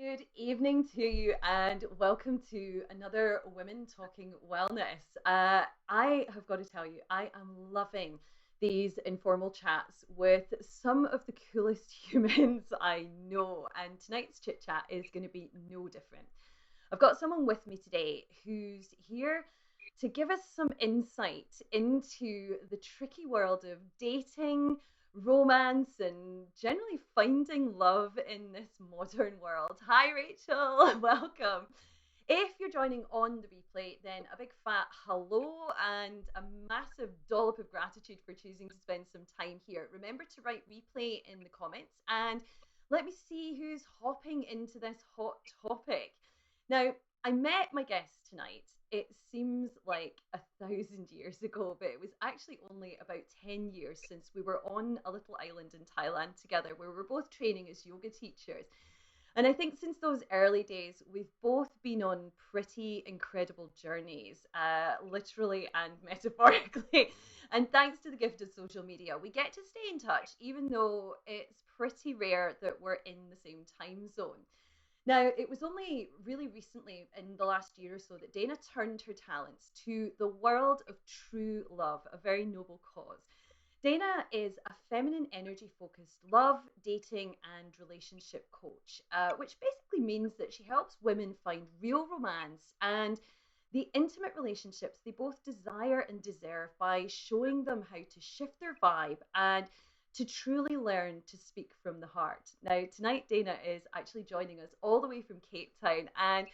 Good evening to you, and welcome to another Women Talking Wellness. I have got to tell you, I am loving these informal chats with some of the coolest humans I know, and tonight's chit chat is going to be no different. I've got someone with me today who's here to give us some insight into the tricky world of dating, romance, and generally finding love in this modern world. Hi, Rachel. Welcome. If you're joining on the replay, then a big fat hello and a massive dollop of gratitude for choosing to spend some time here. Remember to write replay in the comments and let me see who's hopping into this hot topic. Now, I met my guest tonight. It seems like 1,000 years ago, but it was actually only about 10 years since we were on a little island in Thailand together where we were both training as yoga teachers. And I think since those early days, we've both been on pretty incredible journeys, literally and metaphorically. And thanks to the gift of social media, we get to stay in touch, even though it's pretty rare that we're in the same time zone. Now, it was only really recently, in the last year or so, that Dana turned her talents to the world of true love, a very noble cause. Dana is a feminine energy focused love, dating, and relationship coach, which basically means that she helps women find real romance and the intimate relationships they both desire and deserve by showing them how to shift their vibe and to truly learn to speak from the heart. Now, tonight, Dana is actually joining us all the way from Cape Town, and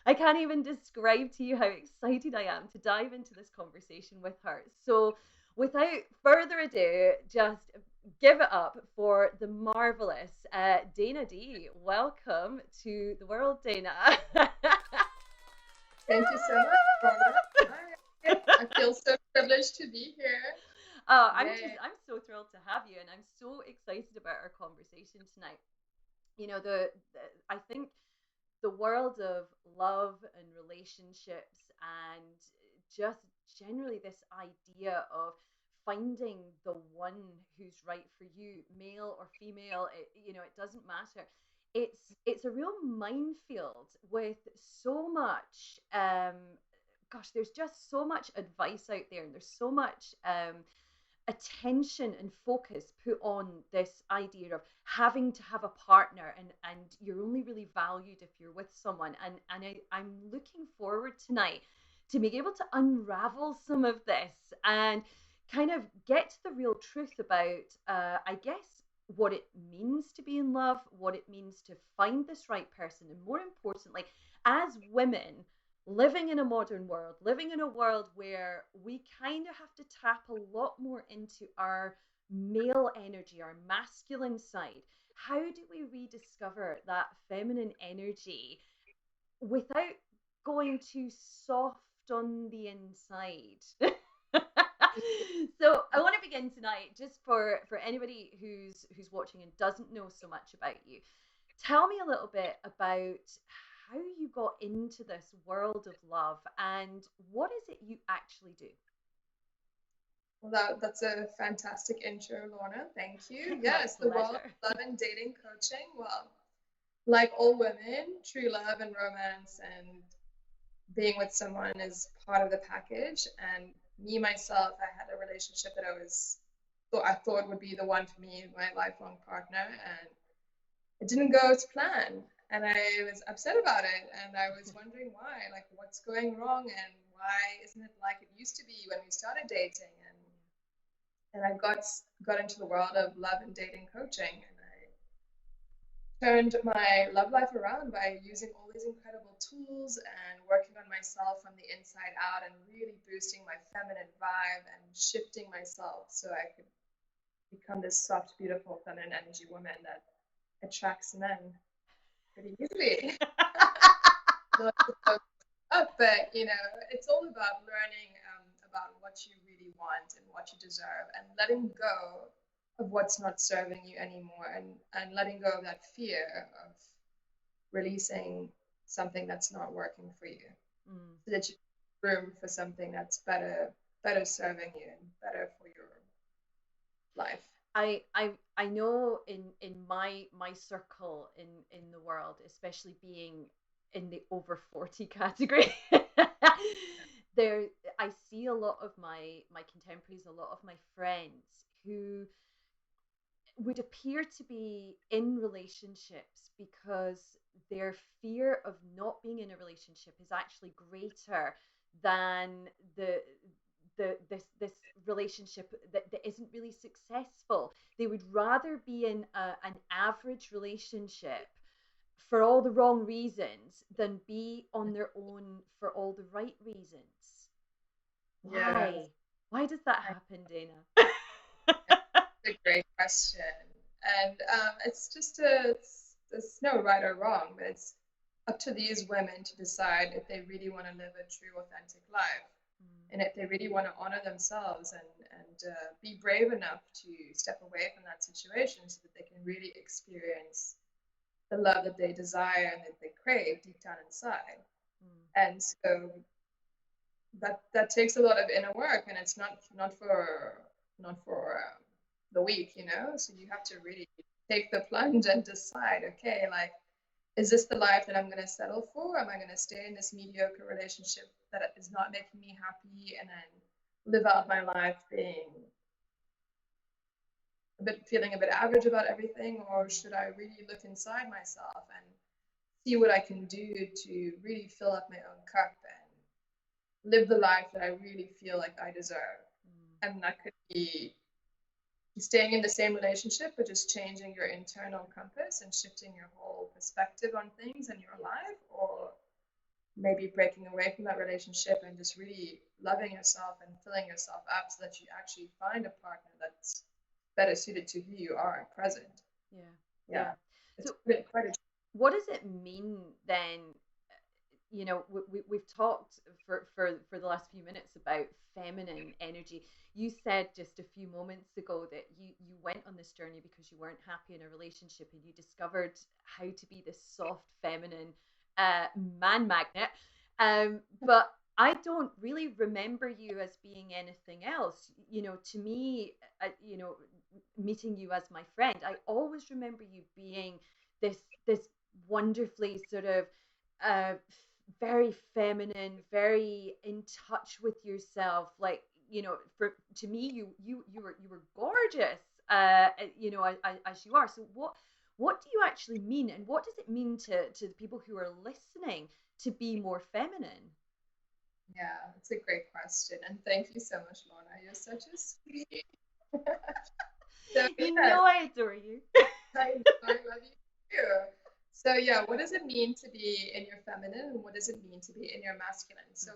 I can't even describe to you how excited I am to dive into this conversation with her. So, without further ado, just give it up for the marvelous Dana D. Welcome to the world, Dana. Thank you so much, Lorna. Hi. I feel so privileged to be here. Oh, Yay. I'm so thrilled to have you, and I'm so excited about our conversation tonight. You know, I think the world of love and relationships and just generally this idea of finding the one who's right for you, male or female, it doesn't matter. It's a real minefield with so much gosh, there's just so much advice out there, and there's so much attention and focus put on this idea of having to have a partner, and you're only really valued if you're with someone, I'm looking forward tonight to being able to unravel some of this and kind of get to the real truth about I guess what it means to be in love, what it means to find this right person, and more importantly, as women living in a modern world, living in a world where we kind of have to tap a lot more into our male energy, our masculine side. How do we rediscover that feminine energy without going too soft on the inside? So I want to begin tonight, just for anybody who's watching and doesn't know so much about you. Tell me a little bit about how you got into this world of love and what is it you actually do? Well, that's a fantastic intro, Lorna. Thank you. My Yes, the world of pleasure. love and dating coaching. Well, like all women, true love and romance and being with someone is part of the package. And me myself, I had a relationship that I thought would be the one for me, my lifelong partner, and it didn't go to plan. And I was upset about it, and I was wondering why, like what's going wrong, and why isn't it like it used to be when we started dating? And I got into the world of love and dating coaching, and I turned my love life around by using all these incredible tools and working on myself from the inside out and really boosting my feminine vibe and shifting myself so I could become this soft, beautiful, feminine energy woman that attracts men pretty easily. Not to focus up, but it's all about learning about what you really want and what you deserve, and letting go of what's not serving you anymore, and letting go of that fear of releasing something that's not working for you, Mm. so that you have room for something that's better serving you and better for your life. I know in my circle in the world, especially being in the over 40 category, there I see a lot of my contemporaries, a lot of my friends who would appear to be in relationships because their fear of not being in a relationship is actually greater than the this relationship that isn't really successful. They would rather be in an average relationship for all the wrong reasons than be on their own for all the right reasons. Yeah, Why does that happen, Dana? that's a great question. And it's just there's no right or wrong, but it's up to these women to decide if they really want to live a true, authentic life, and if they really want to honor themselves and be brave enough to step away from that situation so that they can really experience the love that they desire and that they crave deep down inside. And so that takes a lot of inner work, and it's not for the weak, you know. So you have to really take the plunge and decide, okay, like, is this the life that I'm going to settle for? Am I going to stay in this mediocre relationship that is not making me happy, and then live out my life being feeling a bit average about everything, or should I really look inside myself and see what I can do to really fill up my own cup and live the life that I really feel like I deserve? And that could be staying in the same relationship, but just changing your internal compass and shifting your whole perspective on things in your life, or maybe breaking away from that relationship and just really loving yourself and filling yourself up so that you actually find a partner that's better suited to who you are at present. Yeah. Yeah. So, It's quite a what does it mean then? We've talked for the last few minutes about feminine energy. You said just a few moments ago that you went on this journey because you weren't happy in a relationship and you discovered how to be this soft feminine man magnet. But I don't really remember you as being anything else. To me, meeting you as my friend, I always remember you being this wonderfully sort of uh, very feminine, very in touch with yourself. Like, for to me, you were gorgeous. As you are. So what do you actually mean, and what does it mean to the people who are listening to be more feminine? Yeah, it's a great question. And thank you so much, Lorna. You're such a sweet. So You yeah, know I adore you. I love you too. So yeah, what does it mean to be in your feminine, and what does it mean to be in your masculine? So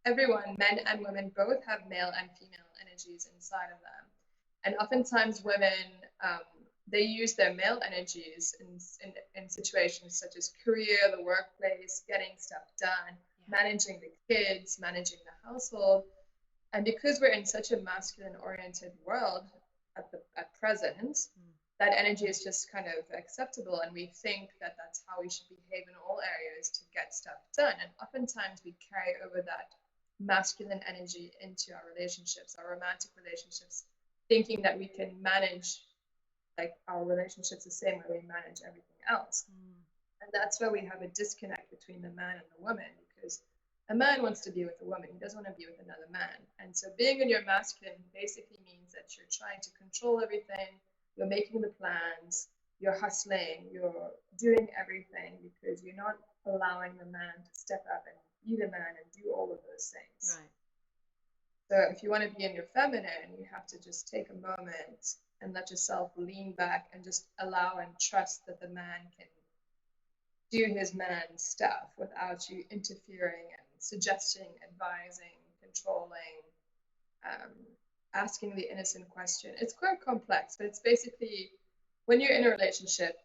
everyone, men and women, both have male and female energies inside of them. And oftentimes women, um, they use their male energies in situations such as career, the workplace, getting stuff done, managing the kids, managing the household. And because we're in such a masculine oriented world at present, that energy is just kind of acceptable, and we think that that's how we should behave in all areas to get stuff done. And oftentimes we carry over that masculine energy into our relationships, our romantic relationships, thinking that we can manage like our relationships the same way we manage everything else. And that's where we have a disconnect between the man and the woman, because a man wants to be with a woman, he doesn't want to be with another man. And so being in your masculine basically means that you're trying to control everything, you're making the plans, you're hustling, you're doing everything, because you're not allowing the man to step up and be the man and do all of those things. Right. So if you want to be in your feminine, you have to just take a moment and let yourself lean back and just allow and trust that the man can do his man stuff without you interfering and suggesting, advising, controlling, um, asking the innocent question. It's quite complex, but it's basically when you're in a relationship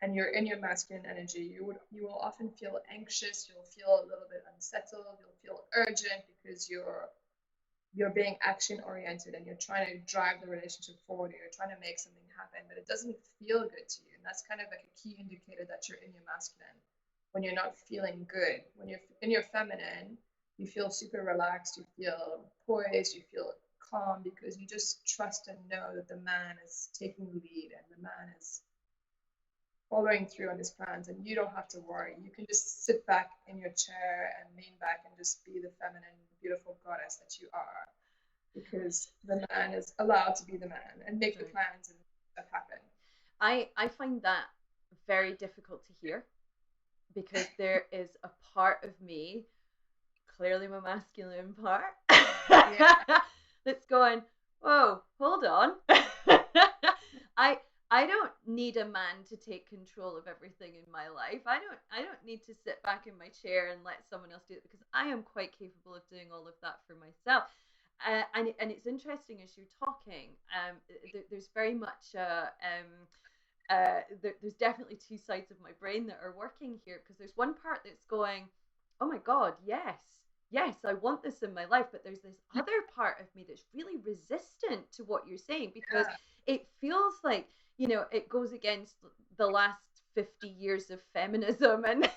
and you're in your masculine energy, you will often feel anxious, you'll feel a little bit unsettled, you'll feel urgent because you're being action oriented and you're trying to drive the relationship forward, or you're trying to make something happen, but it doesn't feel good to you. And that's kind of like a key indicator that you're in your masculine. When you're not feeling good, when you're in your feminine, you feel super relaxed, you feel poised, you feel calm because you just trust and know that the man is taking the lead and the man is following through on his plans, and you don't have to worry. You can just sit back in your chair and lean back and just be the feminine, beautiful goddess that you are, because the man is allowed to be the man and make the plans and stuff happen. I find that very difficult to hear, because there is a part of me, clearly my masculine part, that's going, whoa, hold on. I don't need a man to take control of everything in my life. I don't need to sit back in my chair and let someone else do it, because I am quite capable of doing all of that for myself. And it's interesting as you're talking. There's very much there's definitely two sides of my brain that are working here, because there's one part that's going, oh my God, yes, I want this in my life. But there's this other part of me that's really resistant to what you're saying, because it feels like, it goes against the last 50 years of feminism and,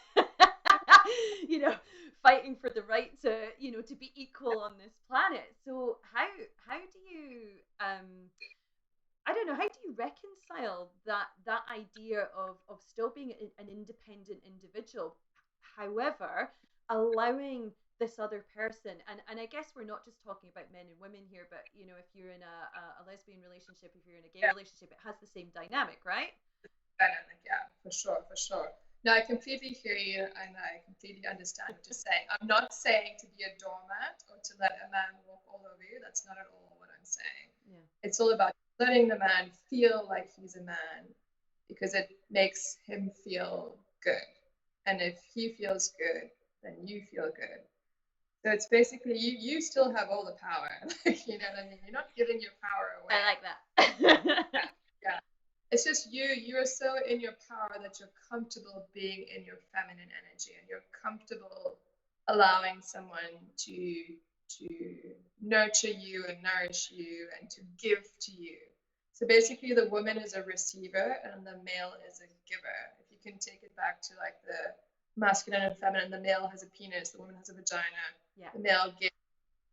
fighting for the right to, to be equal on this planet. So how do you, I don't know, how do you reconcile that idea of still being an independent individual, however, allowing this other person, and I guess we're not just talking about men and women here, but if you're in a lesbian relationship, if you're in a gay relationship, it has the same dynamic, right? Dynamic, yeah, for sure. No, I completely hear you, and I completely understand what you're saying. I'm not saying to be a doormat or to let a man walk all over you. That's not at all what I'm saying. Yeah. It's all about letting the man feel like he's a man, because it makes him feel good. And if he feels good, then you feel good. So it's basically you still have all the power. You know what I mean? You're not giving your power away. I like that. Yeah. It's just you are so in your power that you're comfortable being in your feminine energy, and you're comfortable allowing someone to nurture you and nourish you and to give to you. So basically the woman is a receiver and the male is a giver. If you can take it back to like the masculine and feminine, the male has a penis, the woman has a vagina. Yeah. The male gives,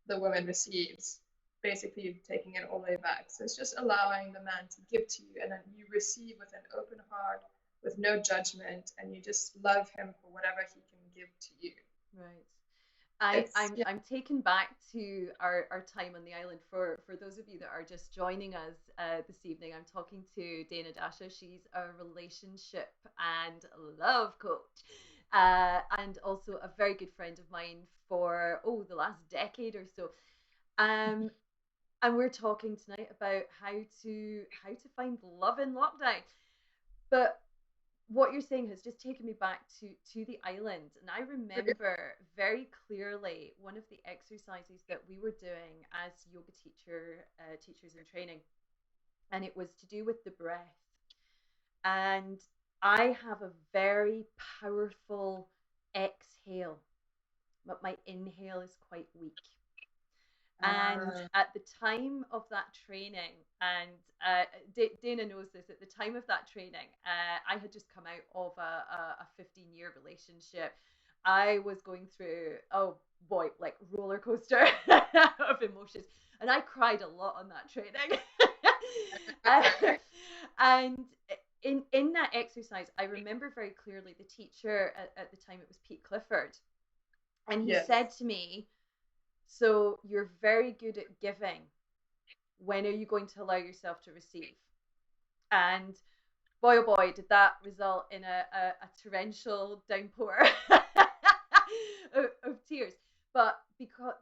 the woman receives, basically taking it all the way back. So it's just allowing the man to give to you, and then you receive with an open heart, with no judgment, and you just love him for whatever he can give to you. Right. I'm taken back to our time on the island. For those of you that are just joining us this evening, I'm talking to Dana Dasha. She's a relationship and love coach, and also a very good friend of mine for the last decade or so. And we're talking tonight about how to find love in lockdown. But what you're saying has just taken me back to the island, and I remember very clearly one of the exercises that we were doing as yoga teachers in training, and it was to do with the breath. And I have a very powerful exhale, but my inhale is quite weak. And at the time of that training, and Dana knows this, at the time of that training, I had just come out of a 15-year relationship. I was going through, oh boy, like roller coaster of emotions. And I cried a lot on that training. And in that exercise, I remember very clearly the teacher at the time, it was Pete Clifford. And he said to me, so you're very good at giving. When are you going to allow yourself to receive? And boy, oh boy, did that result in a torrential downpour of tears. But because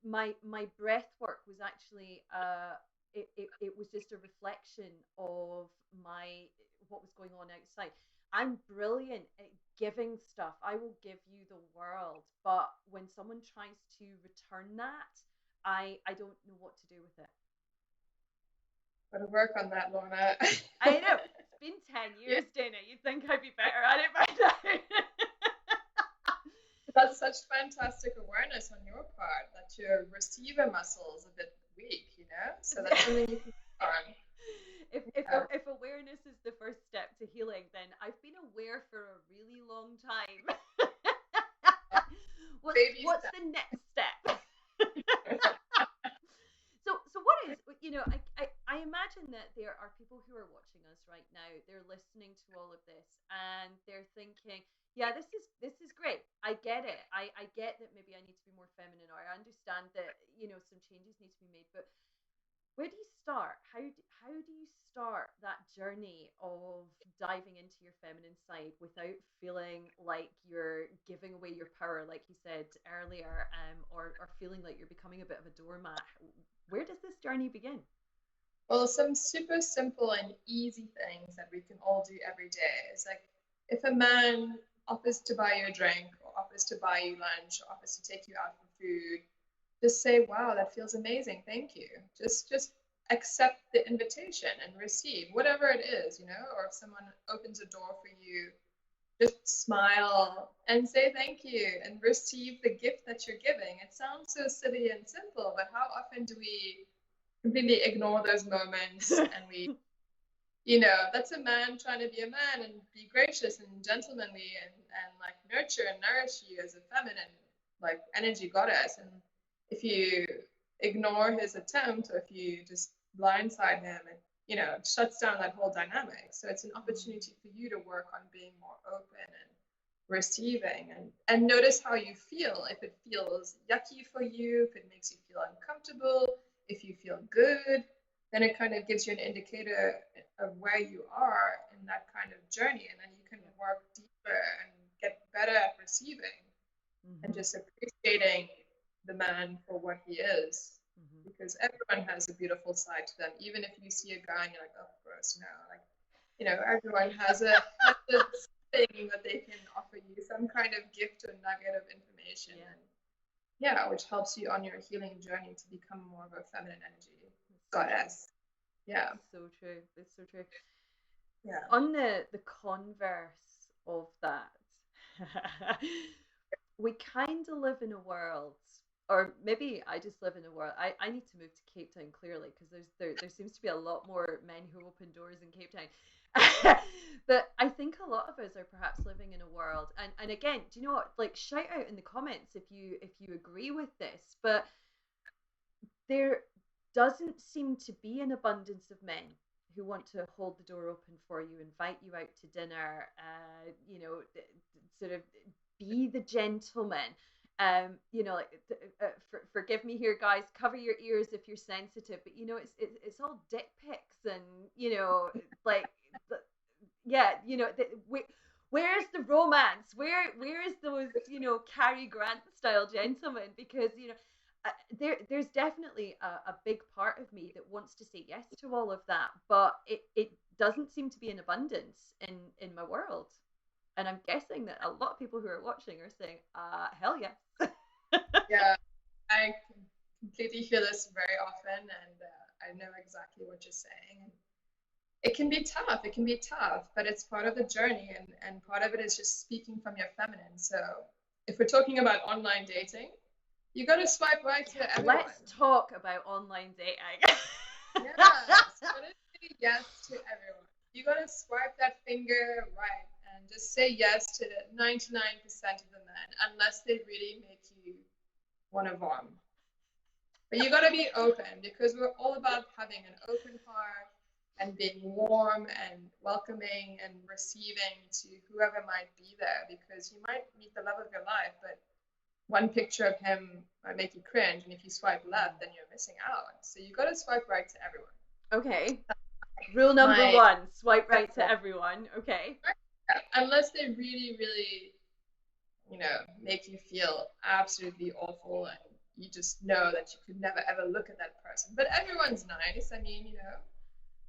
my breath work was actually, it was just a reflection of what was going on outside. I'm brilliant at giving stuff. I will give you the world. But when someone tries to return that, I don't know what to do with it. Gotta work on that, Lorna. I know. It's been 10 years, Dana. You'd think I'd be better at it by now. That's such fantastic awareness on your part, that your receiver muscle is a bit weak, So that's something you can work on. If awareness is the first step to healing, then I've been aware for a really long time. What's the next step? So is great. I get it. I get that maybe I need to be more feminine, or I understand that, you know, some changes need to be made. But where do you start? How do you start that journey of diving into your feminine side without feeling like you're giving away your power, like you said earlier, or feeling like you're becoming a bit of a doormat? Where does this journey begin? Well, some super simple and easy things that we can all do every day is like if a man offers to buy you a drink or offers to buy you lunch or offers to take you out for food, just say, wow, that feels amazing. Thank you. Just accept the invitation and receive whatever it is, you know, or if someone opens a door for you, just smile and say thank you and receive the gift that you're giving. It sounds so silly and simple, but how often do we completely ignore those moments and we, you know, that's a man trying to be a man and be gracious and gentlemanly and like nurture and nourish you as a feminine like energy goddess. And if you ignore his attempt or if you just blindside him, and you know, it shuts down that whole dynamic. So it's an opportunity for you to work on being more open and receiving and notice how you feel. If it feels yucky for you, if it makes you feel uncomfortable, if you feel good, then it kind of gives you an indicator of where you are in that kind of journey, and then you can work deeper and get better at receiving and just appreciating the man for what he is, because everyone has a beautiful side to them. Even if you see a guy and you're like, oh gross, no, like, you know, everyone has a thing that they can offer you, some kind of gift or nugget of information. And yeah, which helps you on your healing journey to become more of a feminine energy goddess. Yeah. So true. It's so true. Yeah. On the converse of that, we kind of live in a world, or maybe I just live in a world. I need to move to Cape Town clearly, because there seems to be a lot more men who open doors in Cape Town. But I think a lot of us are perhaps living in a world, and again, do you know what? Like, shout out in the comments if you agree with this, but there doesn't seem to be an abundance of men who want to hold the door open for you, invite you out to dinner, you know, sort of be the gentleman. You know, like, forgive me here, guys. Cover your ears if you're sensitive, but you know, it's all dick pics, and you know, like, yeah, you know, where's the romance? Where is those, you know, Cary Grant style gentlemen? Because you know, there's definitely a big part of me that wants to say yes to all of that, but it doesn't seem to be in abundance in my world. And I'm guessing that a lot of people who are watching are saying, hell yes. Yeah, I completely hear this very often, and I know exactly what you're saying. It can be tough. It can be tough, but it's part of the journey, and part of it is just speaking from your feminine. So if we're talking about online dating, you got to swipe right to everyone. Let's talk about online dating. Yes, you got to say yes to everyone. You got to swipe that finger right and just say yes to 99% of the men, unless they really make you want to vom. But you got to be open, because we're all about having an open heart and being warm and welcoming and receiving to whoever might be there, because you might meet the love of your life, but one picture of him might make you cringe, and if you swipe left, then you're missing out. So you got to swipe right to everyone. Okay. Rule number one, swipe right to everyone. Okay. Unless they really, really, you know, make you feel absolutely awful and you just know that you could never ever look at that person. But everyone's nice. I mean, you know,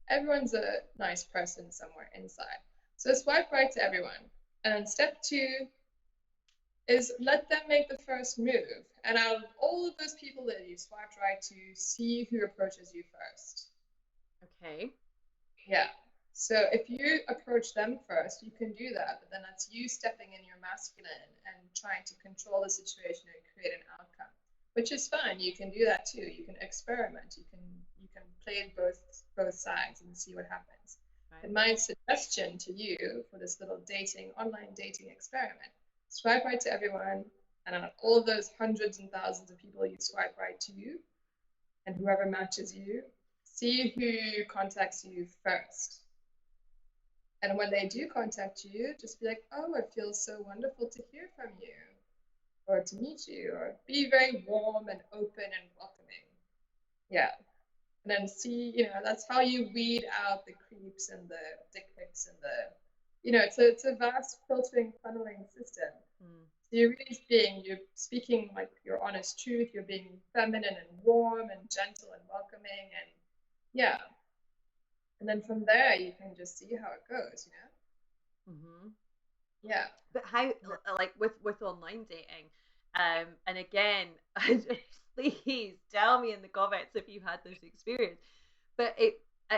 everyone's a nice person somewhere inside. So swipe right to everyone. And step 2 is let them make the first move. And out of all of those people that you swiped right to, see who approaches you first. Okay. Yeah. So if you approach them first, you can do that, but then that's you stepping in your masculine and trying to control the situation and create an outcome, which is fine. You can do that too. You can experiment. You can play both sides and see what happens. Right. And my suggestion to you for this little online dating experiment: swipe right to everyone, and out of all those hundreds and thousands of people you swipe right to, and whoever matches you, see who contacts you first. And when they do contact you, just be like, oh, it feels so wonderful to hear from you or to meet you, or be very warm and open and welcoming. Yeah. And then see, that's how you weed out the creeps and the dick pics and it's a vast filtering, funneling system. Mm. So you're speaking like your honest truth, you're being feminine and warm and gentle and welcoming, and yeah. And then from there, you can just see how it goes, Mm-hmm. Yeah. But how, like with online dating, and again, please tell me in the comments if you've had this experience. But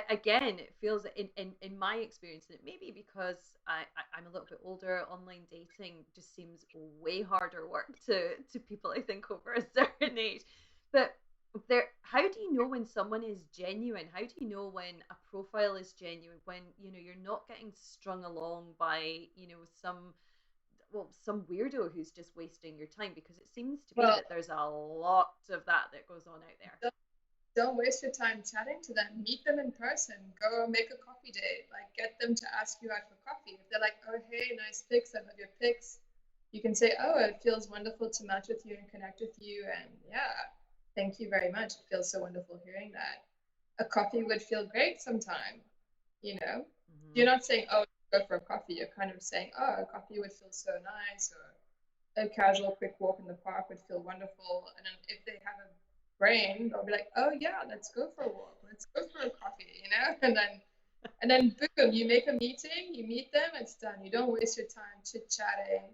again, it feels in my experience, and it may be because I'm a little bit older. Online dating just seems way harder work to people, I think, over a certain age. But how do you know when someone is genuine? How do you know when a profile is genuine, when you're not getting strung along by some weirdo who's just wasting your time? Because it seems to be Well, that there's a lot of that goes on out there. don't waste your time chatting to them. Meet them in person. Go make a coffee date. Like, get them to ask you out for coffee. If they're like, oh, hey, nice pics, I love your pics, you can say, oh, it feels wonderful to match with you and connect with you. And yeah, thank you very much. It feels so wonderful hearing that. A coffee would feel great sometime, Mm-hmm. You're not saying, oh, go for a coffee. You're kind of saying, oh, a coffee would feel so nice, or a casual quick walk in the park would feel wonderful. And then if they have a brain, they'll be like, oh yeah, let's go for a walk, let's go for a coffee, and then boom, you make a meeting, you meet them, it's done. You don't waste your time chit chatting.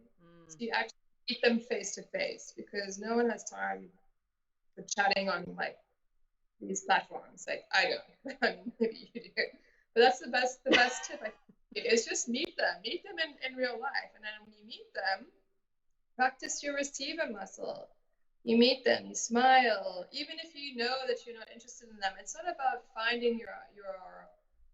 So you actually meet them face to face, because no one has time for chatting on like these platforms. Like I don't. I mean, maybe you do, but that's the best tip I think is just meet them in real life, and then when you meet them, practice your receiver muscle. You meet them, you smile, even if you know that you're not interested in them. It's not about finding your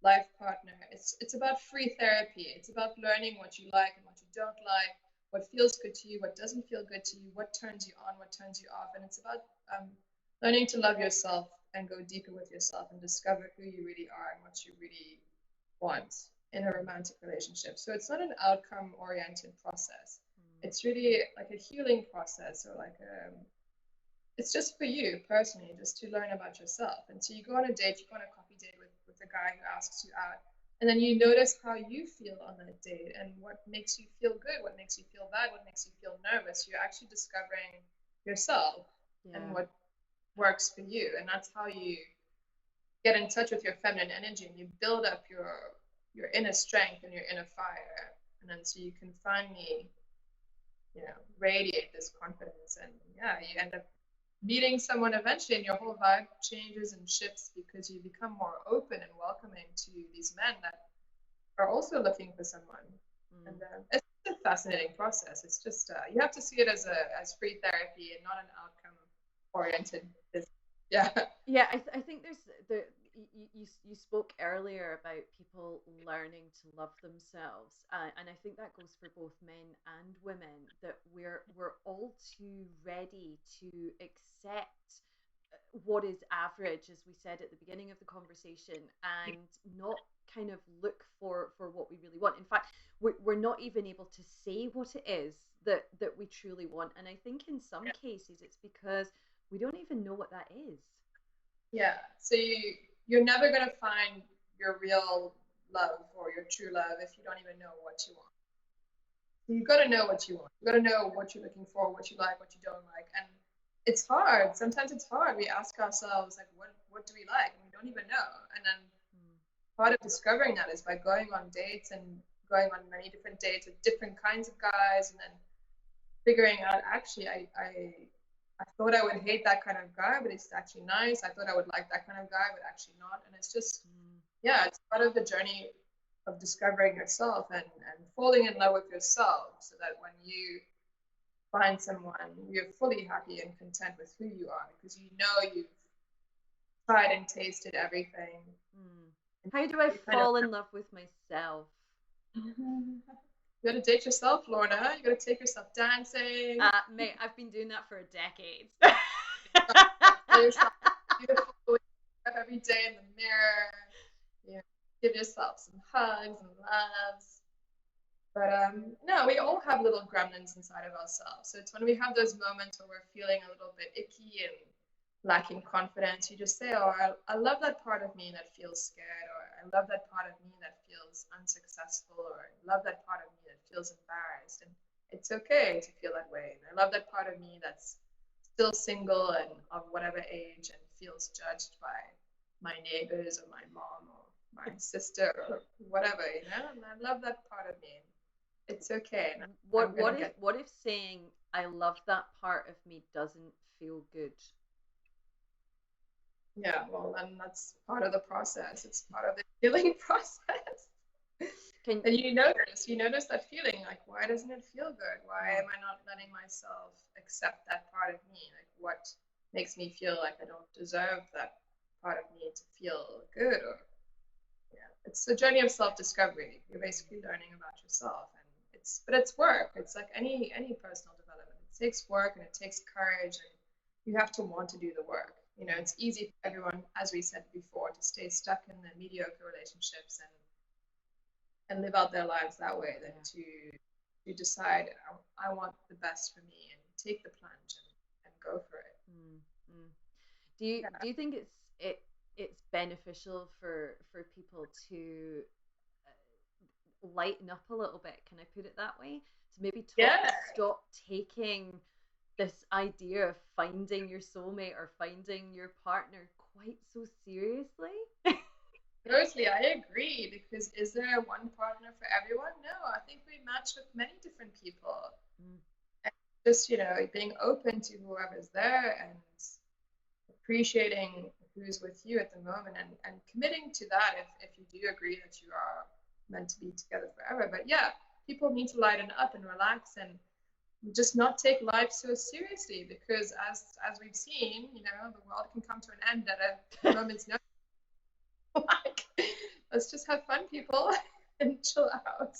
life partner. It's about free therapy. It's about learning what you like and what you don't like, what feels good to you, what doesn't feel good to you, what turns you on, what turns you off. And it's about learning to love yourself and go deeper with yourself and discover who you really are and what you really want in a romantic relationship. So it's not an outcome oriented process. It's really like a healing process, or like it's just for you personally, just to learn about yourself. And so you go on a date, you go on a coffee date with a guy who asks you out, and then you notice how you feel on that date and what makes you feel good, what makes you feel bad, what makes you feel nervous. You're actually discovering yourself and what works for you. And that's how you get in touch with your feminine energy, and you build up your inner strength and your inner fire. And then so you can finally radiate this confidence, and yeah, you end up meeting someone eventually, and your whole vibe changes and shifts because you become more open and welcoming to these men that are also looking for someone. And it's a fascinating process. It's just you have to see it as free therapy and not an outcome oriented business. Yeah, I think you spoke earlier about people learning to love themselves, and I think that goes for both men and women, that we're all too ready to accept what is average, as we said at the beginning of the conversation, and not kind of look for what we really want. In fact, we're not even able to say what it is that we truly want, and I think in some cases it's because we don't even know what that is. Yeah. So you're never gonna find your real love or your true love if you don't even know what you want. You gotta know what you want. You gotta know what you're looking for, what you like, what you don't like, and it's hard. Sometimes it's hard. We ask ourselves like, what do we like, and we don't even know. And then part of discovering that is by going on dates and going on many different dates with different kinds of guys, and then figuring out, actually, I thought I would hate that kind of guy, but it's actually nice. I thought I would like that kind of guy, but actually not. And it's just, yeah, it's part of the journey of discovering yourself and falling in love with yourself, so that when you find someone, you're fully happy and content with who you are, because you know you've tried and tasted everything. How do I fall in love with myself? You gotta date yourself, Lorna. You gotta take yourself dancing. Mate, I've been doing that for a decade. Yourself beautiful every day in the mirror. Yeah. give yourself some hugs and loves. But no, we all have little gremlins inside of ourselves. So it's when we have those moments where we're feeling a little bit icky and lacking confidence, you just say, oh, I love that part of me that feels scared, or I love that part of me that feels unsuccessful, or I love that part of me that feels embarrassed. And it's okay to feel that way. And I love that part of me that's still single and of whatever age and feels judged by my neighbors or my mom or my sister or whatever, you know? And I love that part of me. It's okay. And What if saying I love that part of me doesn't feel good? Yeah, well, then that's part of the process. It's part of the healing process. Can And you notice that feeling, like, why doesn't it feel good? Why am I not letting myself accept that part of me? Like, what makes me feel like I don't deserve that part of me to feel good? Or, yeah, it's a journey of self-discovery. You're basically learning about yourself, and it's work. It's like any personal development. It takes work and it takes courage, and you have to want to do the work. You know, it's easy for everyone, as we said before, to stay stuck in the mediocre relationships and live out their lives that way than to decide I want the best for me and take the plunge and go for it. Mm. Do you think it's beneficial for people to lighten up a little bit? Can I put it that way? To maybe stop taking this idea of finding your soulmate or finding your partner quite so seriously. Totally, I agree. Because is there one partner for everyone? No, I think we match with many different people. Mm. And just, being open to whoever's there and appreciating who's with you at the moment and committing to that if you do agree that you are meant to be together forever. But yeah, people need to lighten up and relax and just not take life so seriously, because as we've seen, the world can come to an end at a moment's notice. Like, let's just have fun, people, and chill out.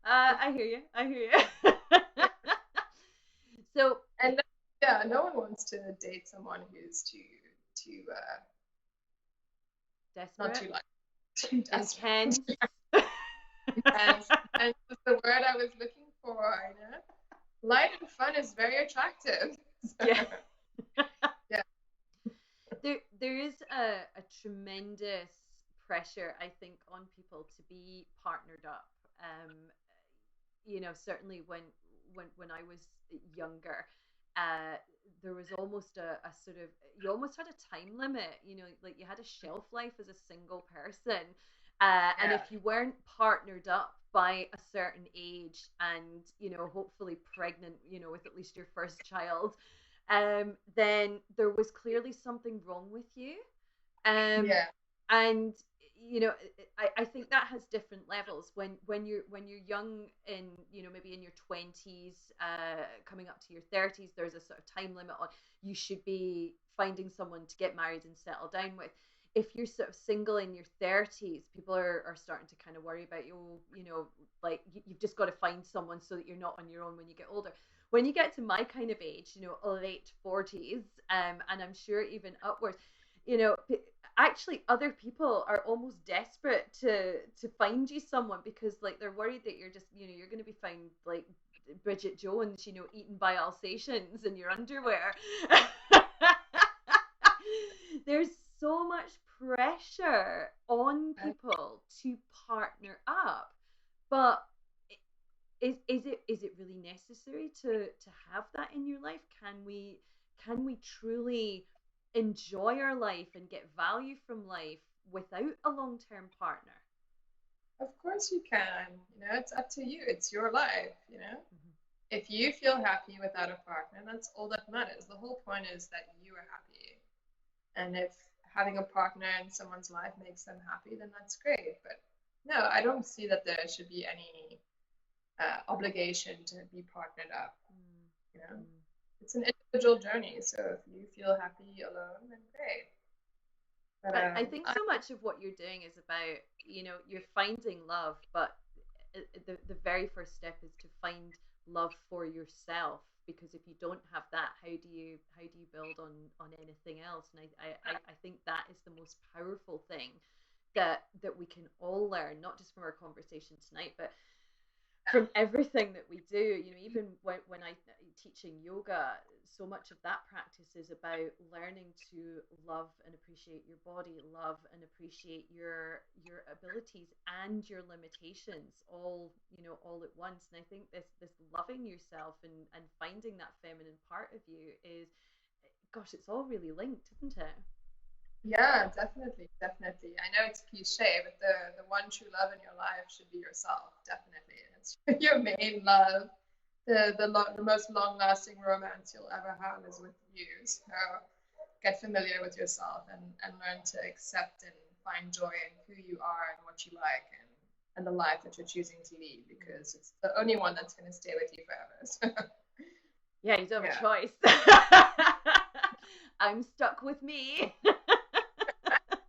I hear you. So, and yeah, no one wants to date someone who's too desperate, not too like too intense. And the word I was looking for. Light and fun is very attractive. So, yeah. Yeah. There is a tremendous pressure, I think, on people to be partnered up. Certainly when I was younger, there was almost a sort of, you almost had a time limit. Like you had a shelf life as a single person, and if you weren't partnered up by a certain age and hopefully pregnant, with at least your first child, then there was clearly something wrong with you. Yeah. And I think that has different levels. When you're young, in maybe in your 20s, coming up to your 30s, there's a sort of time limit on, you should be finding someone to get married and settle down with. If you're sort of single in your 30s, people are starting to kind of worry about you. Like you've just got to find someone so that you're not on your own when you get older. When you get to my kind of age, late 40s, and I'm sure even upwards, you know actually other people are almost desperate to find you someone, because like they're worried that you're just, you're going to be found like Bridget Jones, eaten by Alsatians in your underwear. There's so much pressure on people to partner up, but is it really necessary to have that in your life? Can we truly enjoy our life and get value from life without a long-term partner? Of course you can. It's up to you. It's your life. Mm-hmm. If you feel happy without a partner, that's all that matters. The whole point is that you are happy. And if having a partner in someone's life makes them happy, then that's great. But no, I don't see that there should be any obligation to be partnered up. Mm-hmm. It's an individual journey. So if you feel happy alone, then great. But I think so much of what you're doing is about, you're finding love, but the very first step is to find love for yourself, because if you don't have that, how do you build on anything else? And I think that is the most powerful thing that we can all learn, not just from our conversation tonight, but from everything that we do. You know, even when I teaching yoga, so much of that practice is about learning to love and appreciate your body, love and appreciate your abilities and your limitations, all, you know, all at once. And I think this loving yourself and finding that feminine part of you is, gosh, it's all really linked, isn't it? Yeah, definitely, definitely. I know it's cliche, but the one true love in your life should be yourself, definitely. It's your main love. The most long lasting romance you'll ever have is with you. So get familiar with yourself and learn to accept and find joy in who you are and what you like and the life that you're choosing to lead, because it's the only one that's going to stay with you forever. So, Yeah, you don't have a choice. I'm stuck with me.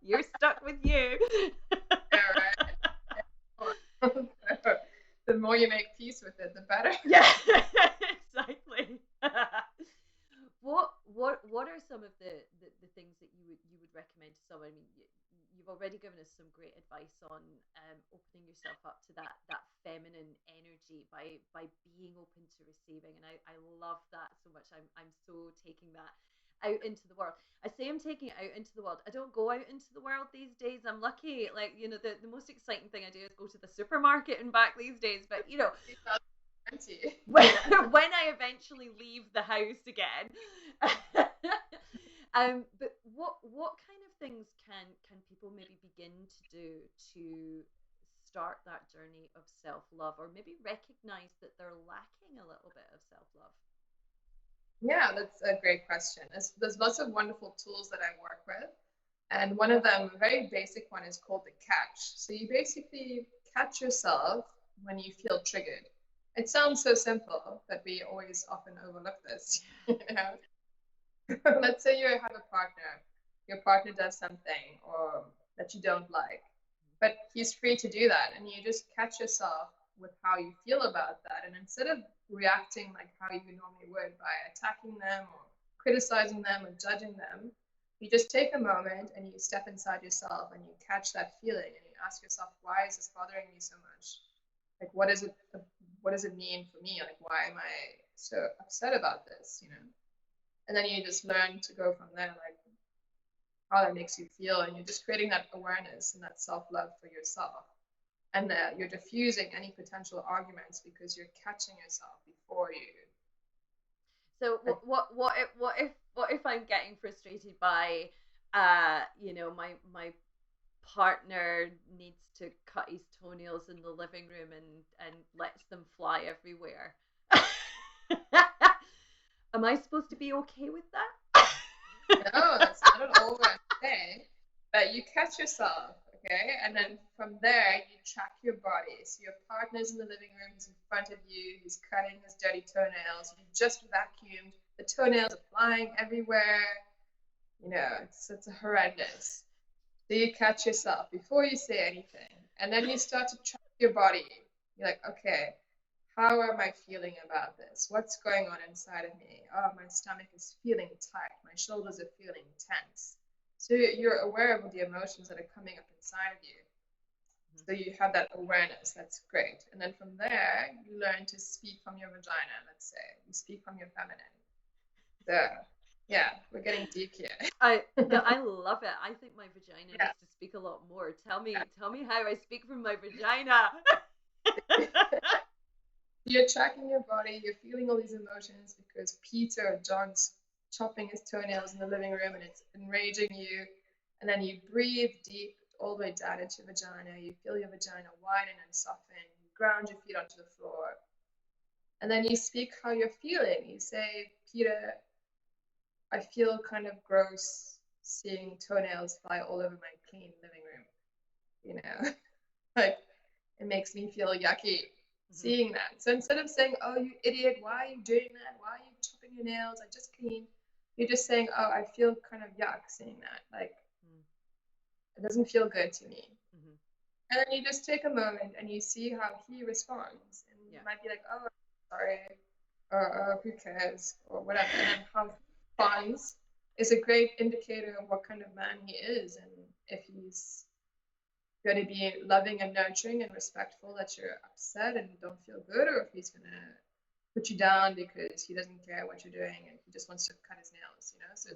You're stuck with you. Yeah, right. The more you make peace with it, the better. Yeah, exactly. What are some of the things that you would recommend to someone? I mean, you've already given us some great advice on opening yourself up to that feminine energy by being open to receiving, and I love that so much. I'm so taking that out into the world. I say I'm taking it out into the world. I don't go out into the world these days. I'm lucky. Like, you know, the most exciting thing I do is go to the supermarket and back these days. But, you know, when I eventually leave the house again. But what kind of things can people maybe begin to do to start that journey of self-love, or maybe recognize that they're lacking a little bit of self-love? Yeah, that's a great question. There's lots of wonderful tools that I work with. And one of them, a very basic one, is called the catch. So you basically catch yourself when you feel triggered. It sounds so simple, but we always often overlook this. You know? Let's say you have a partner, your partner does something or that you don't like, but he's free to do that, and you just catch yourself with how you feel about that. And instead of reacting like how you normally would by attacking them or criticizing them or judging them, you just take a moment and you step inside yourself and you catch that feeling and you ask yourself, why is this bothering me so much? Like, what does it mean for me? Like, why am I so upset about this, you know? And then you just learn to go from there, like how that makes you feel, and you're just creating that awareness and that self-love for yourself, and that you're diffusing any potential arguments because you're catching yourself before you. So what if I'm getting frustrated by you know, my partner needs to cut his toenails in the living room and lets them fly everywhere? Am I supposed to be okay with that? No, that's not at all what I'm saying. But you catch yourself, okay? And then from there, you track your body. So your partner's in the living room, he's in front of you, he's cutting his dirty toenails, you just vacuumed, the toenails are flying everywhere. You know, it's horrendous. So you catch yourself before you say anything. And then you start to track your body. You're like, okay, how am I feeling about this? What's going on inside of me? Oh, my stomach is feeling tight. My shoulders are feeling tense. So you're aware of the emotions that are coming up inside of you. So you have that awareness. That's great. And then from there, you learn to speak from your vagina, let's say. You speak from your feminine. So, yeah, we're getting deep here. I love it. I think my vagina needs to speak a lot more. Tell me how I speak from my vagina. You're tracking your body, you're feeling all these emotions because Peter or John's chopping his toenails in the living room and it's enraging you. And then you breathe deep all the way down into your vagina. You feel your vagina widen and soften. You ground your feet onto the floor. And then you speak how you're feeling. You say, Peter, I feel kind of gross seeing toenails fly all over my clean living room. You know, like it makes me feel yucky seeing that. So instead of saying, oh, you idiot, why are you doing that? Why are you chopping your nails? I just cleaned. You're just saying, oh, I feel kind of yuck seeing that. Like, it doesn't feel good to me. And then you just take a moment and you see how he responds. And you might be like, oh, sorry, or oh, who cares, or whatever. And then how he responds is a great indicator of what kind of man he is and if he's going to be loving and nurturing and respectful that you're upset and don't feel good, or if he's going to put you down because he doesn't care what you're doing and he just wants to cut his nails, you know? So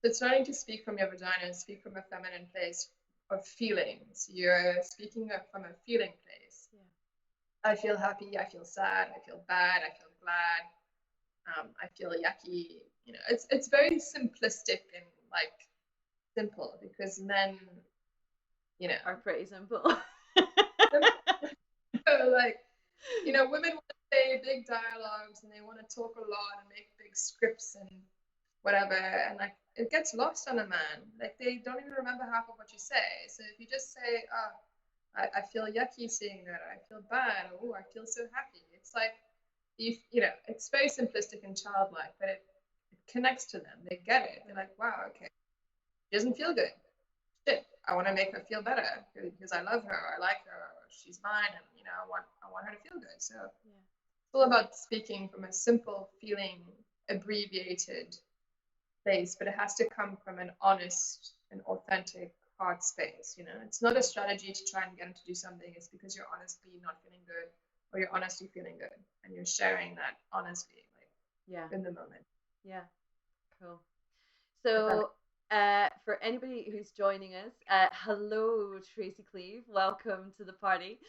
it's learning to speak from your vagina and speak from a feminine place of feelings. You're speaking from a feeling place. Yeah. I feel happy, I feel sad, I feel bad, I feel glad, I feel yucky. You know, it's very simplistic and like simple, because men, you know, are pretty simple. like, you know, women want to say big dialogues and they want to talk a lot and make big scripts and whatever, and like it gets lost on a man. Like they don't even remember half of what you say. So if you just say, "Oh, I feel yucky seeing that," or "I feel bad," or "Oh, I feel so happy," it's like you know, it's very simplistic and childlike, but it connects to them. They get it. They're like, "Wow, okay, she doesn't feel good. Shit, I want to make her feel better because I love her, or I like her, or she's mine, and you know, I want her to feel good." So it's all about speaking from a simple feeling, abbreviated place, but it has to come from an honest and authentic heart space. You know, it's not a strategy to try and get him to do something. It's because you're honestly not feeling good, or you're honestly feeling good, and you're sharing that honestly, like in the moment. Yeah, cool. So for anybody who's joining us, hello Tracy Cleve, welcome to the party.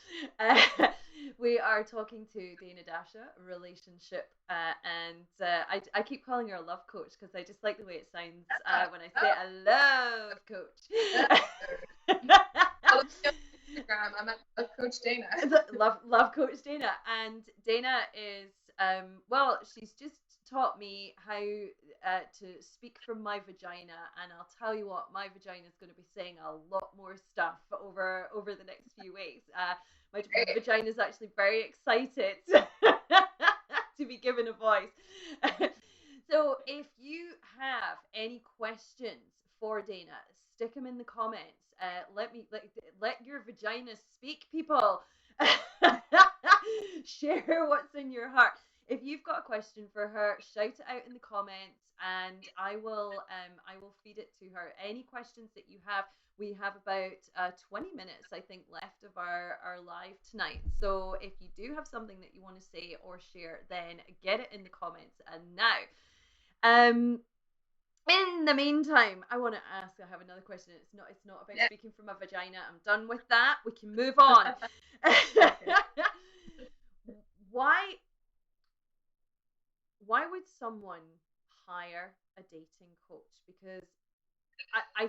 We are talking to Dana Dasha, relationship, and I keep calling her a love coach because I just like the way it sounds when I say a love coach. Instagram, I'm at Love Coach Dana. love Coach Dana, and Dana is well, she's just taught me how to speak from my vagina, and I'll tell you what, my vagina is going to be saying a lot more stuff over the next few weeks. My vagina is actually very excited to be given a voice. So if you have any questions for Dana, stick them in the comments. Let your vagina speak, people. Share what's in your heart. If you've got a question for her, shout it out in the comments, and I will feed it to her. Any questions that you have, we have about 20 minutes, I think, left of our live tonight. So if you do have something that you want to say or share, then get it in the comments. And now, in the meantime, I want to ask. I have another question. It's not about speaking from a vagina. I'm done with that. We can move on. Why would someone hire a dating coach? Because I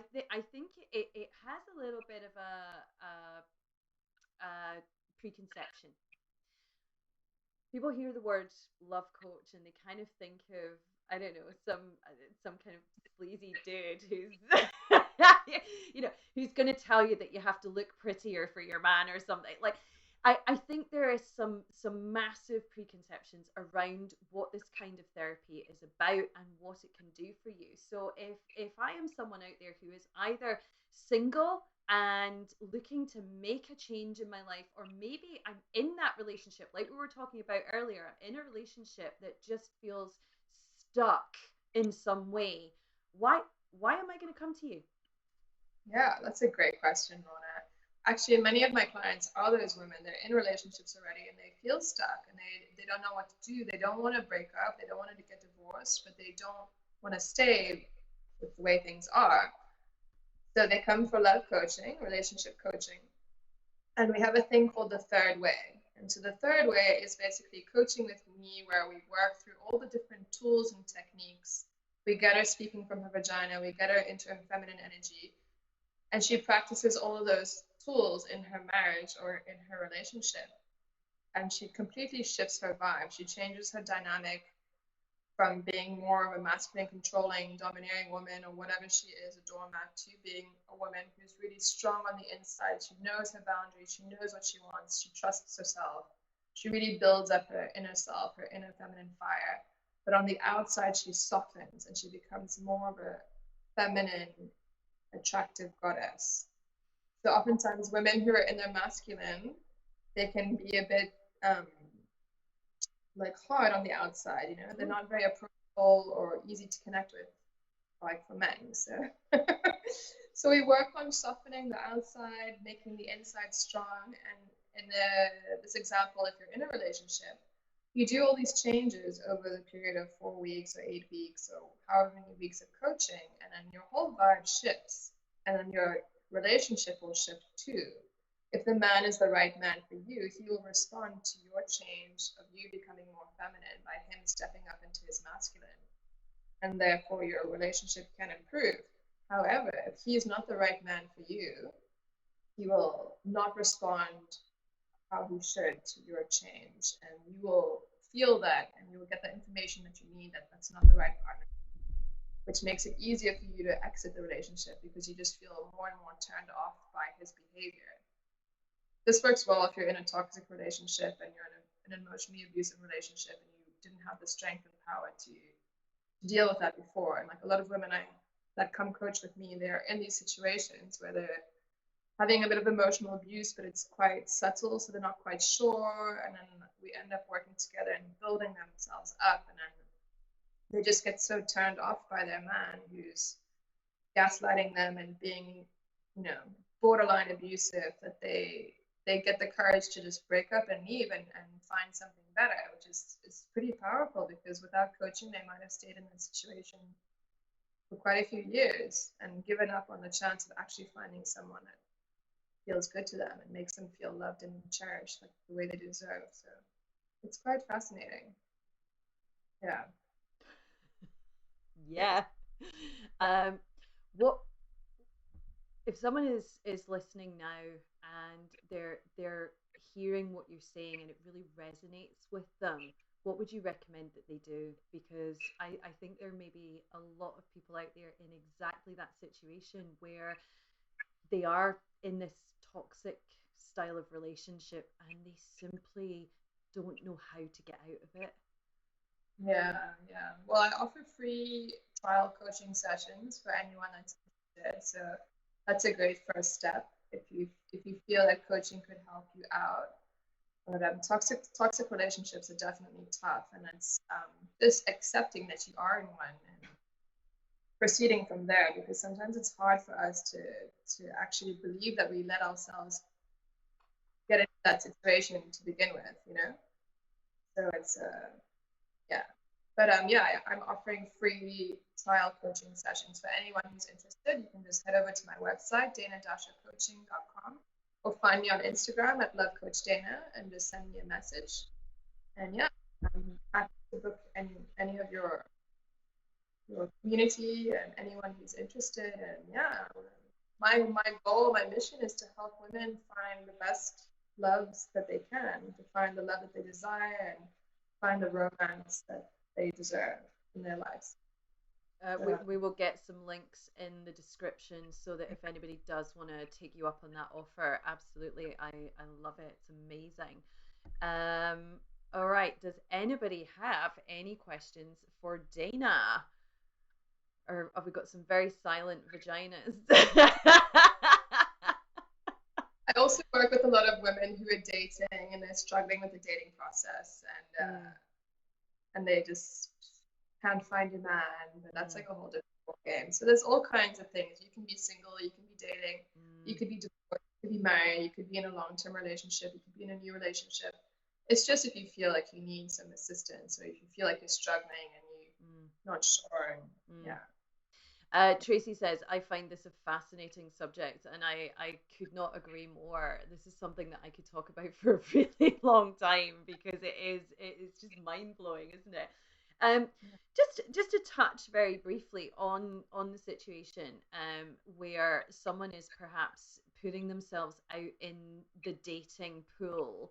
think it has a little bit of a preconception. People hear the word love coach and they kind of think of, I don't know, some kind of sleazy dude who's who's going to tell you that you have to look prettier for your man or something. Like I think there is some massive preconceptions around what this kind of therapy is about and what it can do for you. So if I am someone out there who is either single and looking to make a change in my life, or maybe I'm in that relationship like we were talking about earlier, I'm in a relationship that just feels stuck in some way, why am I going to come to you? Yeah, that's a great question, Lorna. Actually, many of my clients are those women. They're in relationships already and they feel stuck and they don't know what to do. They don't want to break up. They don't want to get divorced, but they don't want to stay with the way things are. So they come for love coaching, relationship coaching. And we have a thing called the third way. And so the third way is basically coaching with me, where we work through all the different tools and techniques. We get her speaking from her vagina. We get her into her feminine energy. And she practices all of those tools in her marriage or in her relationship. And she completely shifts her vibe. She changes her dynamic from being more of a masculine, controlling, domineering woman, or whatever she is, a doormat, to being a woman who's really strong on the inside. She knows her boundaries. She knows what she wants. She trusts herself. She really builds up her inner self, her inner feminine fire. But on the outside, she softens and she becomes more of a feminine, attractive goddess. So oftentimes women who are in their masculine, they can be a bit like hard on the outside, you know, they're not very approachable or easy to connect with, like for men. So So we work on softening the outside, making the inside strong. And in this example, if you're in a relationship, you do all these changes over the period of 4 weeks or 8 weeks or however many weeks of coaching, and then your whole vibe shifts, and then your relationship will shift too. If the man is the right man for you, he will respond to your change of you becoming more feminine by him stepping up into his masculine, and therefore your relationship can improve. However, if he is not the right man for you, he will not respond how he should to your change, and you will feel that, and you will get the information that you need that that's not the right partner, which makes it easier for you to exit the relationship because you just feel more and more turned off by his behavior. This works well if you're in a toxic relationship and you're in an emotionally abusive relationship and you didn't have the strength and power to deal with that before. And like a lot of women that come coach with me, they're in these situations where they're having a bit of emotional abuse, but it's quite subtle, so they're not quite sure. And then we end up working together and building themselves up. And then they just get so turned off by their man who's gaslighting them and being, borderline abusive, that they get the courage to just break up and leave and find something better, which is pretty powerful, because without coaching, they might have stayed in this situation for quite a few years and given up on the chance of actually finding someone that feels good to them and makes them feel loved and cherished like the way they deserve. So it's quite fascinating. Yeah. Yeah. What if someone is listening now and they're hearing what you're saying and it really resonates with them? What would you recommend that they do? Because I think there may be a lot of people out there in exactly that situation where they are in this toxic style of relationship and they simply don't know how to get out of it. Yeah. Well, I offer free trial coaching sessions for anyone that's interested. So that's a great first step if you feel that coaching could help you out. But toxic relationships are definitely tough, and it's just accepting that you are in one and proceeding from there, because sometimes it's hard for us to actually believe that we let ourselves get into that situation to begin with. So it's yeah. But yeah, I'm offering free trial coaching sessions for anyone who's interested. You can just head over to my website, danadashacoaching.com, or find me on Instagram at lovecoachdana and just send me a message. And yeah, I'm happy to book any of your community and anyone who's interested. And yeah, my goal, my mission is to help women find the best loves that they can, to find the love that they desire and find the romance that they deserve in their lives. We will get some links in the description so that if anybody does want to take you up on that offer, absolutely, I love it. It's amazing. All right, does anybody have any questions for Dana? Or have we got some very silent vaginas? I also work with a lot of women who are dating and they're struggling with the dating process, and they just can't find a man, but that's like a whole different game. So there's all kinds of things. You can be single, you can be dating, you could be divorced, you could be married, you could be in a long-term relationship, you could be in a new relationship. It's just if you feel like you need some assistance, or if you feel like you're struggling and you're not sure. Yeah. Tracy says, I find this a fascinating subject, and I could not agree more. This is something that I could talk about for a really long time, because it is just mind blowing, isn't it? Just to touch very briefly on the situation where someone is perhaps putting themselves out in the dating pool,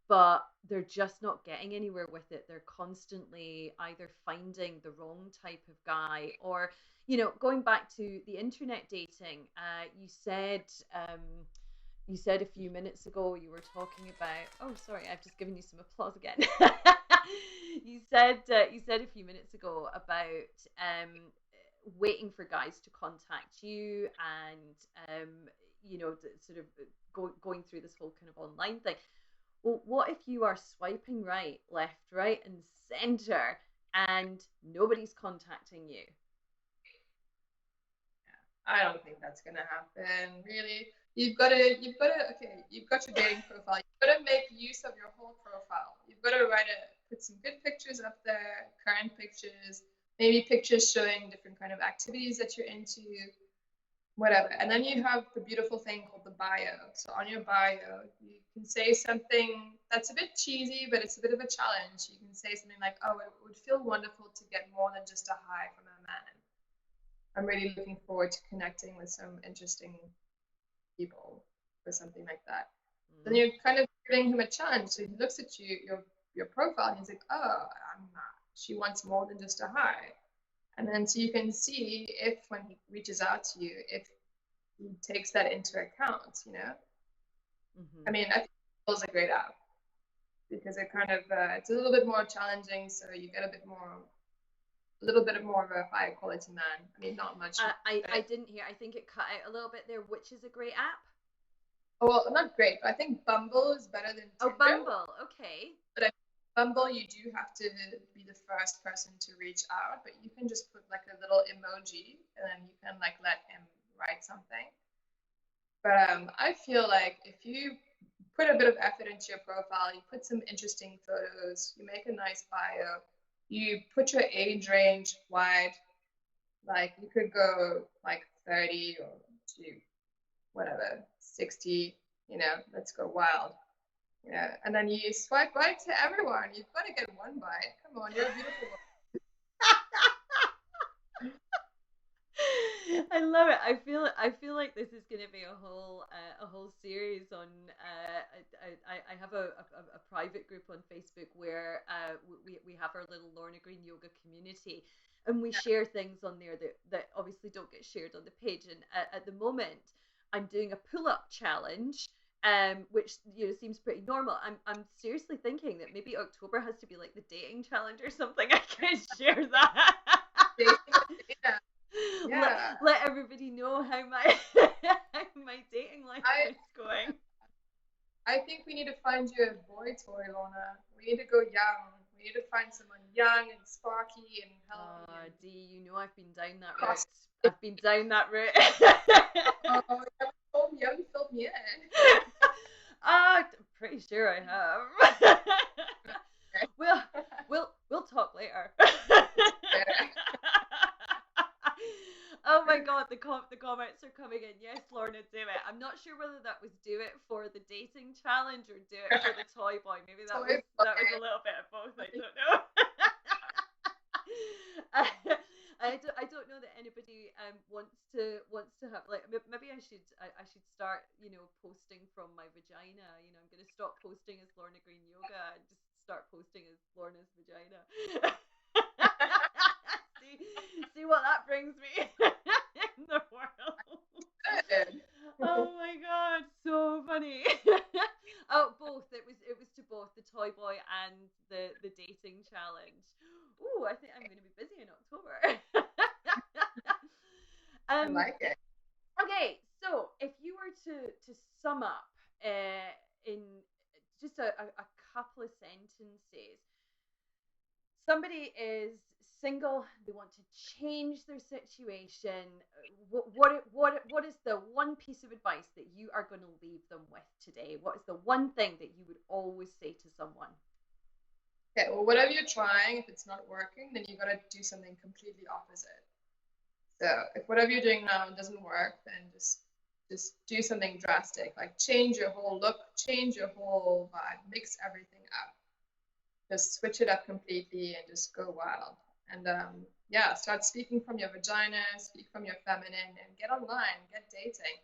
but they're just not getting anywhere with it. They're constantly either finding the wrong type of guy, or going back to the internet dating. You said a few minutes ago, you were talking about, oh sorry, I've just given you some applause again. You said a few minutes ago about waiting for guys to contact you, and sort of going through this whole kind of online thing. Well, what if you are swiping right, left, right, and center, and nobody's contacting you? I don't think that's gonna happen, really. Okay, you've got your dating profile. You've got to make use of your whole profile. You've got to put some good pictures up there, current pictures, maybe pictures showing different kind of activities that you're into, whatever. And then you have the beautiful thing called the bio. So on your bio, you can say something that's a bit cheesy, but it's a bit of a challenge. You can say something like, "Oh, it would feel wonderful to get more than just a hi from a man. I'm really looking forward to connecting with some interesting people," or something like that. Then you're kind of giving him a challenge. So he looks at your profile, and he's like, "Oh, I'm not. She wants more than just a hi." And then so you can see if when he reaches out to you, if he takes that into account, you know. I mean, I think it was a great app because it kind of it's a little bit more challenging, so you get a little bit more of a high quality man. I mean, not much. I didn't hear. I think it cut out a little bit there. Which is a great app? Oh, well, not great, but I think Bumble is better than Tinder. Oh, Bumble. Okay. But Bumble, you do have to be the first person to reach out, but you can just put like a little emoji, and then you can like let him write something. But I feel like if you put a bit of effort into your profile, you put some interesting photos, you make a nice bio, you put your age range wide, like you could go like 30 or to whatever, 60, you know, let's go wild. Yeah, and then you swipe right to everyone. You've got to get one bite. Come on, you're a beautiful woman. I love it. I feel like this is going to be a whole series on. I have a private group on Facebook where we have our little Lorna Green Yoga community, and we share things on there that obviously don't get shared on the page. And at the moment, I'm doing a pull up challenge. Which seems pretty normal. I'm seriously thinking that maybe October has to be like the dating challenge or something. I can share that. Yeah. Let everybody know how my my dating life is going. I think we need to find you a boy toy, Lorna. We need to go young. We need to find someone young and sparky and healthy. Dee, I've been down that route. I've been down that route. Oh, you haven't filled me in. I'm pretty sure I have. We'll talk later. Oh my god, the comments are coming in. Yes, Lorna, do it. I'm not sure whether that was do it for the dating challenge or do it for the toy boy. Maybe that was a little bit of both. I don't know. I don't know that anybody wants to have like maybe I should start posting from my vagina. I'm going to stop posting as Lorna Green Yoga and just start posting as Lorna's vagina. see what that brings me in the world. Oh my god, so funny. Oh, both. It was to both the toy boy and the dating challenge. Ooh, I think I'm going to be busy in October. I like it. Okay, so if you were to sum up in just a couple of sentences, somebody is single, they want to change their situation. What is the one piece of advice that you are going to leave them with today? What is the one thing that you would always say to someone? Okay, well, whatever you're trying, if it's not working, then you got to do something completely opposite. So if whatever you're doing now doesn't work, then just do something drastic, like change your whole look, change your whole vibe, mix everything up. Just switch it up completely and just go wild. And yeah, start speaking from your vagina, speak from your feminine, and get online, get dating.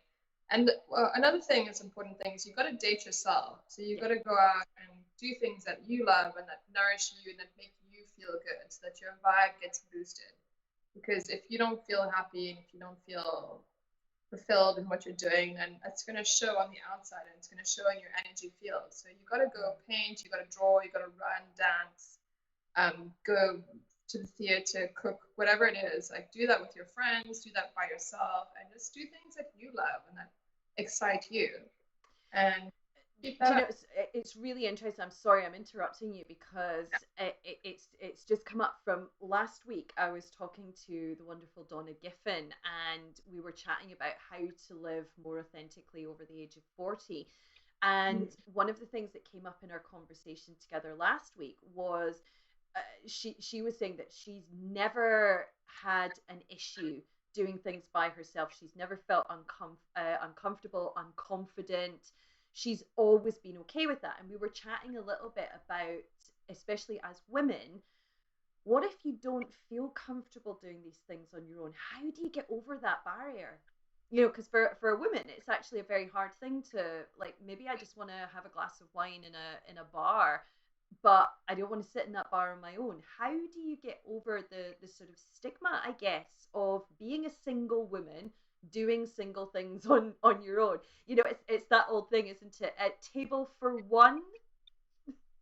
And another thing that's important thing is you got to date yourself. So you got to go out and do things that you love and that nourish you and that make you feel good, so that your vibe gets boosted. Because if you don't feel happy and if you don't feel fulfilled in what you're doing, then it's going to show on the outside and it's going to show in your energy field. So you got to go paint, you got to draw, you got to run, dance, go to the theater, cook, whatever it is. Like do that with your friends, do that by yourself, and just do things that you love and that excite you. And Keep Do that you know, up. it's really interesting. I'm sorry I'm interrupting you because it's just come up from last week. I was talking to the wonderful Donna Giffen, and we were chatting about how to live more authentically over the age of 40. And Mm. one of the things that came up in our conversation together last week was she was saying that she's never had an issue doing things by herself. She's never felt uncomfortable, unconfident. She's always been okay with that. And we were chatting a little bit about, especially as women, what if you don't feel comfortable doing these things on your own? How do you get over that barrier? You know, because for a woman, it's actually a very hard thing to, like, maybe I just want to have a glass of wine in a bar, but I don't want to sit in that bar on my own. How do you get over the sort of stigma, I guess, of being a single woman doing single things on your own? You know, it's that old thing, isn't it? A table for one.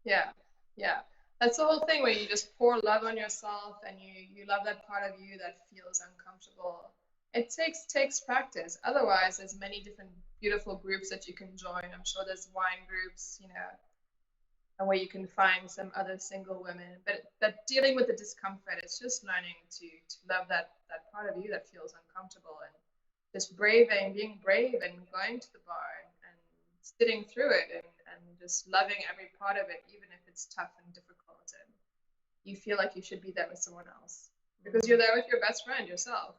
Yeah, yeah. That's the whole thing where you just pour love on yourself and you love that part of you that feels uncomfortable. It takes practice. Otherwise, there's many different beautiful groups that you can join. I'm sure there's wine groups, and where you can find some other single women. But dealing with the discomfort, it's just learning to love that part of you that feels uncomfortable and just being brave and going to the bar and sitting through it and just loving every part of it, even if it's tough and difficult and you feel like you should be there with someone else because you're Mm. there with your best friend yourself.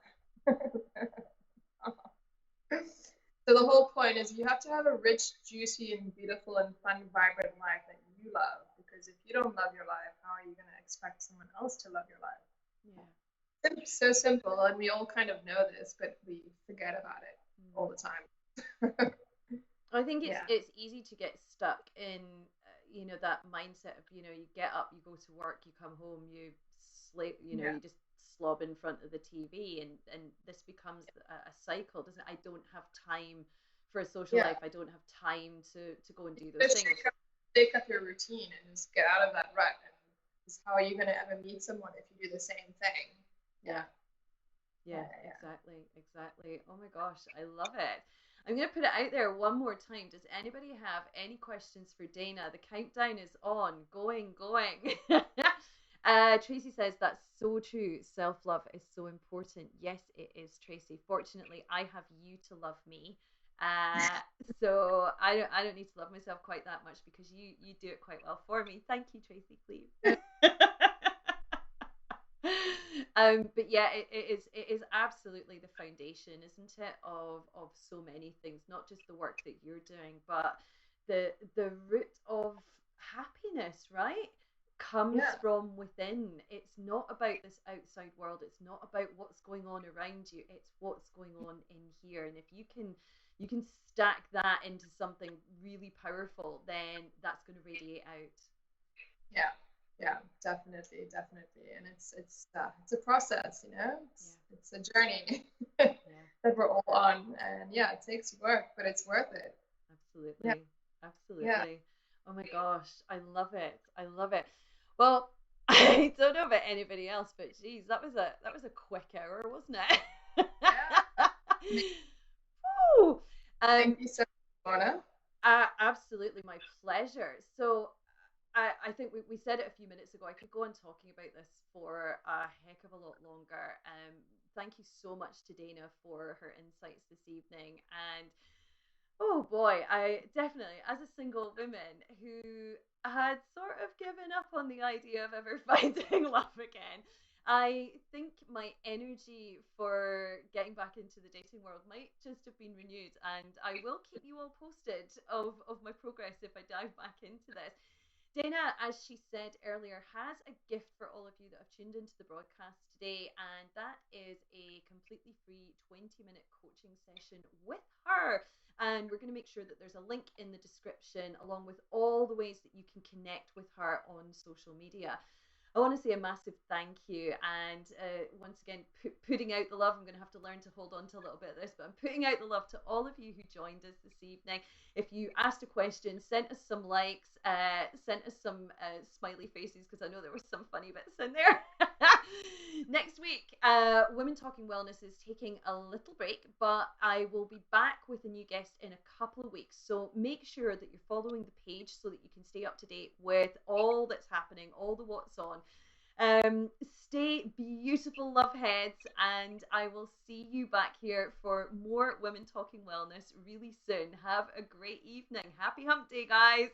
So the whole point is you have to have a rich, juicy, and beautiful and fun, vibrant life that you love. Because if you don't love your life, how are you going to expect someone else to love your life? Yeah. It's so simple, and we all kind of know this, but we forget about it all Mm. the time. I think Yeah, it's easy to get stuck in you know, that mindset of, you know, you get up, you go to work, you come home, you sleep, you know, yeah, you just slob in front of the TV, and this becomes a cycle, doesn't it? I don't have time for a social yeah. life. I don't have time to go and do those Just things. shake up your routine and just get out of that rut. And just how are you going to ever meet someone if you do the same thing? Yeah, Yeah. yeah, Yeah, yeah. exactly, exactly. Oh my gosh, I love it. I'm going to put it out there one more time. Does anybody have any questions for Dana? The countdown is on, going, going. Tracy says that's so true. Self-love is so important. Yes, it is, Tracy. Fortunately, I have you to love me. Uh, so I don't need to love myself quite that much because you do it quite well for me. Thank you, Tracy, please. But yeah, it is absolutely the foundation, isn't it, of so many things, not just the work that you're doing, but the root of happiness, right? Comes Yeah, from within. It's not about this outside world. It's not about what's going on around you. It's what's going on in here. And if you can stack that into something really powerful, then that's going to radiate out. yeah, yeah, definitely, definitely. And it's a process, Yeah, it's a journey yeah. that we're all on. And yeah, it takes work, but it's worth it. Yeah, Absolutely. yeah. Absolutely. Oh my gosh, I love it. I love it. Well, I don't know about anybody else, but geez, that was a quick hour, wasn't it? Yeah. Woo! Thank Um, you so much, Lorna. Absolutely my pleasure. So I think we said it a few minutes ago. I could go on talking about this for a heck of a lot longer. Thank you so much to Dana for her insights this evening. And oh boy, I definitely, as a single woman who had sort of given up on the idea of ever finding love again, I think my energy for getting back into the dating world might just have been renewed. And I will keep you all posted of my progress if I dive back into this. Dana, as she said earlier, has a gift for all of you that have tuned into the broadcast today, and that is a completely free 20-minute coaching session with her. And we're going to make sure that there's a link in the description, along with all the ways that you can connect with her on social media. I want to say a massive thank you. And once again, putting out the love. I'm going to have to learn to hold on to a little bit of this, but I'm putting out the love to all of you who joined us this evening. If you asked a question, sent us some likes, sent us some smiley faces, because I know there were some funny bits in there. Next week, Women Talking Wellness is taking a little break, but I will be back with a new guest in a couple of weeks. So make sure that you're following the page so that you can stay up to date with all that's happening, all the what's on. Stay beautiful, love heads, and I will see you back here for more Women Talking Wellness really soon. Have a great evening. Happy Hump Day, guys.